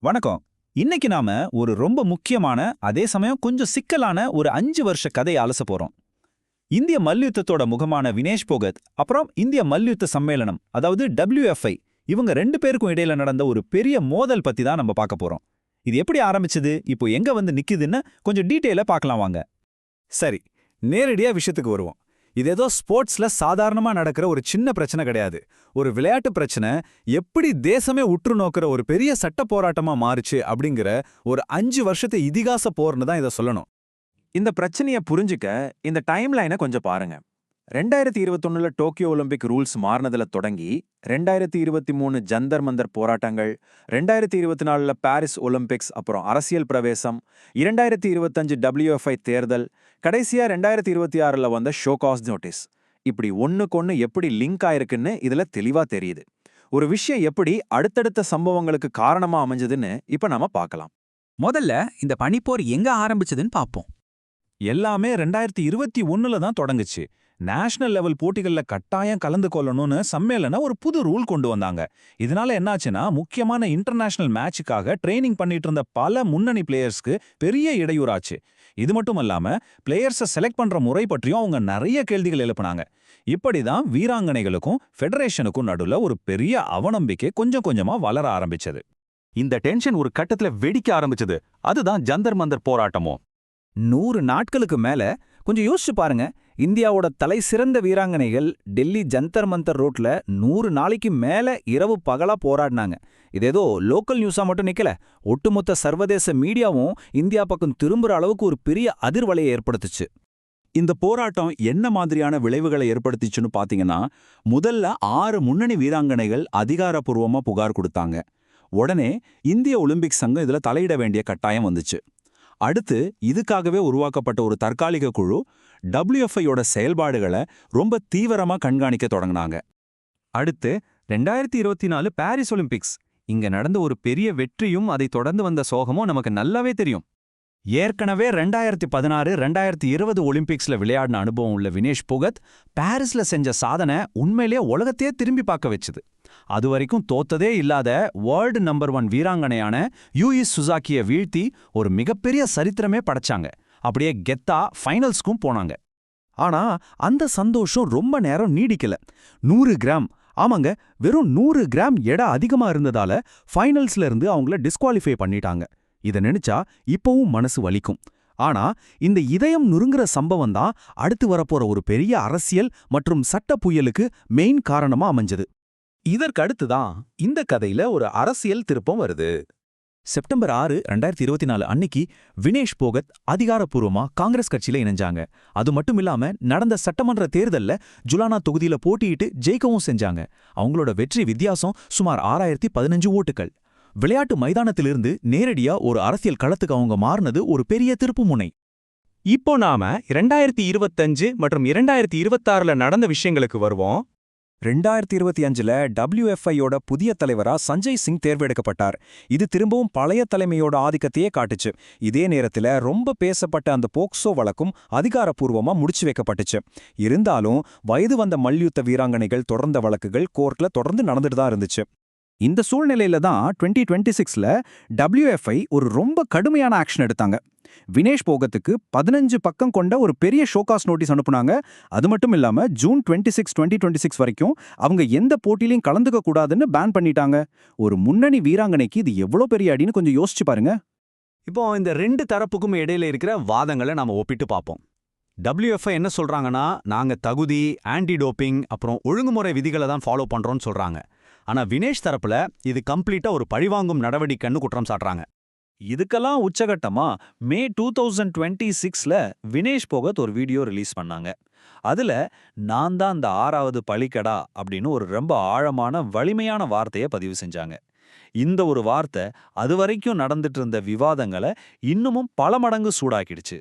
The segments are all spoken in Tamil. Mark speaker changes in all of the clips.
Speaker 1: வணக்கம். இன்னைக்கு நாம ஒரு ரொம்ப முக்கியமான, அதே சமயம் கொஞ்சம் சிக்கலான ஒரு 5 வருஷ கதையை அலச போறோம். இந்திய மல்யுத்தத்தோட முகமான வினேஷ் போகத், அப்புறம் இந்திய மல்யுத்த சம்மேளனம், அதாவது WFI, இவங்க 2 பேருக்கும் இடையில நடந்த ஒரு பெரிய மோதல் பத்தி தான் நம்ம பார்க்க போறோம். இது எப்படி ஆரம்பிச்சது, இப்போ எங்க வந்து நிக்குதுன்னு கொஞ்சம் டீட்டெயிலா பார்க்கலாம் வாங்க.
Speaker 2: சரி, நேரடியா விஷயத்துக்கு வருவோம். இது ஏதோ ஸ்போர்ட்ஸ்ல சாதாரணமா நடக்கிற ஒரு சின்ன பிரச்சனை கிடையாது. ஒரு விளையாட்டு பிரச்சனை எப்படி தேசமே உற்று நோக்கிற ஒரு பெரிய சட்ட போராட்டமா மாறுச்சு அப்படிங்கிற ஒரு 5 வருஷத்து இதிகாச போர்னு தான் இதை சொல்லணும்.
Speaker 3: இந்த பிரச்சனையை புரிஞ்சுக்க இந்த டைம்லைனை கொஞ்சம் பாருங்க. 2021 டோக்கியோ ஒலிம்பிக் ரூல்ஸ் மாறினதுல தொடங்கி 2023 ஜந்தர் மந்தர் போராட்டங்கள், 2024 பாரிஸ் ஒலிம்பிக்ஸ், அப்புறம் அரசியல் பிரவேசம், 2025 WFI தேர்தல், கடைசியா 2026 வந்த ஷோகாஸ் நோட்டீஸ், இப்படி ஒண்ணுக்கொன்னு எப்படி லிங்க் ஆயிருக்குன்னு இதுல தெளிவா தெரியுது. ஒரு விஷயம் எப்படி அடுத்தடுத்த சம்பவங்களுக்கு காரணமா அமைஞ்சதுன்னு இப்ப நாம பார்க்கலாம்.
Speaker 4: முதல்ல இந்த பனிப்போர் எங்க ஆரம்பிச்சதுன்னு பாப்போம்.
Speaker 1: எல்லாமே 2021ல தான் தொடங்குச்சு. நேஷனல் லெவல் போட்டிகள்ல கட்டாயம் கலந்து கொள்ளணும்னு சம்மேளனம் ஒரு புது ரூல் கொண்டு வந்தாங்க. இதனால என்னாச்சுன்னா, முக்கியமான இன்டர்நேஷனல் மேட்சுக்காக ட்ரைனிங் பண்ணிட்டு இருந்த பல முன்னணி பிளேயர்ஸ்க்கு பெரிய இடையூறாச்சு. இது மட்டும் இல்லாம பிளேயர்ஸை செலக்ட் பண்ற முறை பற்றியும் அவங்க நிறைய கேள்விகள் எழுப்புனாங்க. இப்படிதான் வீராங்கனைகளுக்கும் ஃபெடரேஷனுக்கும் நடுவுல ஒரு பெரிய அவநம்பிக்கை கொஞ்சம் கொஞ்சமா வளர ஆரம்பிச்சது.
Speaker 5: இந்த டென்ஷன் ஒரு கட்டத்துல வெடிக்க ஆரம்பிச்சது. அதுதான் ஜந்தர் மந்தர் போராட்டமும்.
Speaker 2: 100 நாட்களுக்கு மேல கொஞ்சம் யோசிச்சு பாருங்க. இந்தியாவோட தலை சிறந்த வீராங்கனைகள் டெல்லி ஜந்தர் மந்தர் ரோட்ல 100 நாளைக்கு மேல இரவு பகலா போராடினாங்க. இது ஏதோ லோக்கல் நியூஸா மட்டும் நிக்கல. ஒட்டுமொத்த சர்வதேச மீடியாவும் இந்தியா பக்கம் திரும்புற அளவுக்கு ஒரு பெரிய அதிர்வலையை ஏற்படுத்துச்சு.
Speaker 5: இந்த போராட்டம் என்ன மாதிரியான விளைவுகளை ஏற்படுத்திச்சுன்னு பாத்தீங்கன்னா, முதல்ல 6 முன்னணி வீராங்கனைகள் அதிகாரப்பூர்வமா புகார் கொடுத்தாங்க. உடனே இந்திய ஒலிம்பிக் சங்கம் இதுல தலையிட வேண்டிய கட்டாயம் வந்துச்சு. அடுத்து இதுக்காகவே உருவாக்கப்பட்ட ஒரு தற்காலிக குழு WFIயோட செயல்பாடுகளை ரொம்ப தீவிரமா கண்காணிக்க தொடங்கினாங்க.
Speaker 3: அடுத்து 2024 பாரிஸ் ஒலிம்பிக்ஸ். இங்க நடந்த ஒரு பெரிய வெற்றியும் அதை தொடர்ந்து வந்த சோகமும் நமக்கு நல்லாவே தெரியும்.
Speaker 1: ஏற்கனவே 2016, 2020 ஒலிம்பிக்ஸ்ல விளையாடின அனுபவம் உள்ள வினேஷ் போகத் பாரிஸ்ல செஞ்ச சாதனை உண்மையிலேயே உலகத்தையே திரும்பி பார்க்க வச்சுது. அதுவரைக்கும் தோத்ததே இல்லாத வேர்ல்டு நம்பர் 1 வீராங்கனையான யூஇ சுசாக்கியை வீழ்த்தி ஒரு மிகப்பெரிய சரித்திரமே படைச்சாங்க. அப்படியே கெத்தா ஃபைனல்ஸ்க்கும் போனாங்க.
Speaker 2: ஆனா அந்த சந்தோஷம் ரொம்ப நேரம் நீடிக்கல. 100 கிராம், ஆமாங்க, வெறும் 100 கிராம் எடை அதிகமா இருந்ததால ஃபைனல்ஸ்ல இருந்து அவங்கள டிஸ்குவாலிஃபை பண்ணிட்டாங்க. இதை நினைச்சா இப்பவும் மனசு வலிக்கும். ஆனா இந்த இதயம் நுறுங்குற சம்பவம் தான் அடுத்து வரப்போற ஒரு பெரிய அரசியல் மற்றும் சட்ட புயலுக்கு மெயின் காரணமா அமைஞ்சது.
Speaker 5: இதற்கடுத்துதான் இந்த கதையில ஒரு அரசியல் திருப்பம் வருது.
Speaker 1: செப்டம்பர் 6, 2024 அன்னைக்கு வினேஷ் போகத் அதிகாரப்பூர்வமா காங்கிரஸ் கட்சியில இணைஞ்சாங்க. அது மட்டும் இல்லாம நடந்த சட்டமன்ற தேர்தல்ல ஜுலானா தொகுதியில போட்டியிட்டு ஜெயிக்கவும் செஞ்சாங்க. அவங்களோட வெற்றி வித்தியாசம் சுமார் 6015 ஓட்டுகள். விளையாட்டு மைதானத்திலிருந்து நேரடியா ஒரு அரசியல் களத்துக்கு அவங்க மாறினது ஒரு பெரிய திருப்புமுனை.
Speaker 3: இப்போ நாம 2025 மற்றும் 2026ல நடந்த விஷயங்களுக்கு வருவோம்.
Speaker 2: 2025ல WFIயோட புதிய தலைவரா சஞ்சய் சிங் தேர்வெடுக்கப்பட்டார். இது திரும்பவும் பழைய தலைமையோட ஆதிக்கத்தையே காட்டுச்சு. இதே நேரத்துல ரொம்ப பேசப்பட்ட அந்த போக்சோ வழக்கும் அதிகாரப்பூர்வமா முடிச்சு வைக்கப்பட்டுச்சு. இருந்தாலும் வயது வந்த மல்யுத்த வீராங்கனைகள் தொடர்ந்த வழக்குகள் கோர்ட்ல தொடர்ந்து நடந்துட்டு தான் இருந்துச்சு. இந்த சூழ்நிலையில தான் 2026ல WFI ஒரு ரொம்ப கடுமையான ஆக்ஷன் எடுத்தாங்க. வினேஷ் போகத்துக்கு 15 பக்கம் கொண்ட ஒரு பெரிய ஷோகாஸ் நோட்டீஸ் அனுப்புனாங்க. அது மட்டும் இல்லாம ஜூன் 26, 2026 வரைக்கும் அவங்க எந்த போட்டியிலையும் கலந்துக்க கூடாதுன்னு பேன் பண்ணிட்டாங்க. ஒரு முன்னணி வீராங்கனைக்கு இது எவ்வளவு பெரிய அடின்னு கொஞ்சம் யோசிச்சு பாருங்க.
Speaker 5: இப்போ இந்த 2 தரப்புக்கும் இடையில இருக்கிற வாதங்களை நாம ஒப்பிட்டு பார்ப்போம். WFI என்ன சொல்றாங்கன்னா, நாங்க தகுதி, ஆன்டி டோப்பிங், அப்புறம் ஒழுங்குமுறை விதிகளை தான் ஃபாலோ பண்றோம்னு சொல்றாங்க. ஆனா வினேஷ் தரப்புல இது கம்ப்ளீட்டா ஒரு பழிவாங்கும் நடவடிக்கைன்னு குற்றம் சாட்டுறாங்க.
Speaker 1: இதுக்கெல்லாம் உச்சகட்டமா மே 2026ல வினேஷ் போகத் ஒரு வீடியோ ரிலீஸ் பண்ணாங்க. அதுல நான் தான் அந்த 6வது பழிக்கடா அப்படின்னு ஒரு ரொம்ப ஆழமான வலிமையான வார்த்தையை பதிவு செஞ்சாங்க. இந்த ஒரு வார்த்தை அதுவரைக்கும் நடந்துட்டு இருந்த விவாதங்களை இன்னமும் பல மடங்கு சூடாக்கிடுச்சு.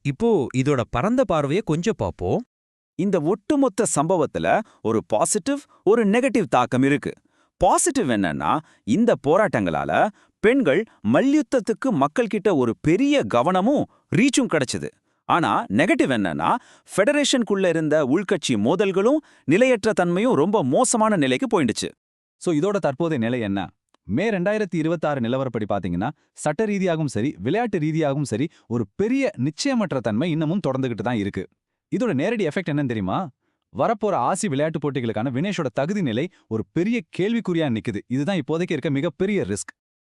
Speaker 4: இப்போ இதோட பரந்த பார்வையை கொஞ்சம் பாப்போம்.
Speaker 2: இந்த ஒட்டுமொத்த சம்பவத்துல ஒரு பாசிட்டிவ், ஒரு நெகட்டிவ் தாக்கம் இருக்கு. பாசிட்டிவ் என்னன்னா, இந்த போராட்டங்களால பெண்கள் மல்யுத்தத்துக்கு மக்கள்கிட்ட ஒரு பெரிய கவனமும் ரீச்சும் கிடைச்சது. ஆனா நெகட்டிவ் என்னன்னா, ஃபெடரேஷனுக்குள்ள இருந்த உள்கட்சி மோதல்களும் நிலையற்ற தன்மையும் ரொம்ப மோசமான நிலைக்கு போயிடுச்சு.
Speaker 5: சோ இதோட தற்போதைய நிலை என்ன?
Speaker 6: மே 2026 நிலவரப்படி பாத்தீங்கன்னா சட்ட ரீதியாகவும் சரி விளையாட்டு ரீதியாகவும் சரி ஒரு பெரிய நிச்சயமற்ற தன்மை இன்னமும் தொடர்ந்துகிட்டு தான் இருக்கு. இதோட நேரடி எஃபெக்ட் என்னன்னு தெரியுமா? வரப்போற ஆசிய விளையாட்டுப் போட்டிகளுக்கான வினேஷோட தகுதி நிலை ஒரு பெரிய கேள்விக்குறியா நிக்குது. இதுதான் இப்போதைக்கு இருக்க மிகப்பெரிய ரிஸ்க்.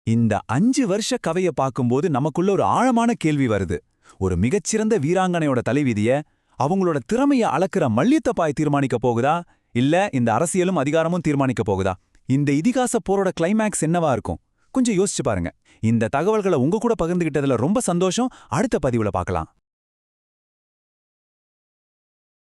Speaker 5: இந்த 5 வருஷ கதைய பார்க்கும்போது நமக்குள்ள ஒரு ஆழமான கேள்வி வருது. ஒரு மிகச்சிறந்த வீராங்கனையோட தலைவிதிய அவங்களோட திறமைய அளக்குற மல்யுத்தப்பாய் தீர்மானிக்க போகுதா, இல்ல இந்த அரசியலும் அதிகாரமும் தீர்மானிக்க போகுதா? இந்த இதிகாச போரோட கிளைமேக்ஸ் என்னவா இருக்கும்? கொஞ்சம் யோசிச்சு பாருங்க. இந்த தகவல்களை உங்க கூட பகிர்ந்துகிட்டதுல ரொம்ப சந்தோஷம். அடுத்த பதிவுல பார்க்கலாம்.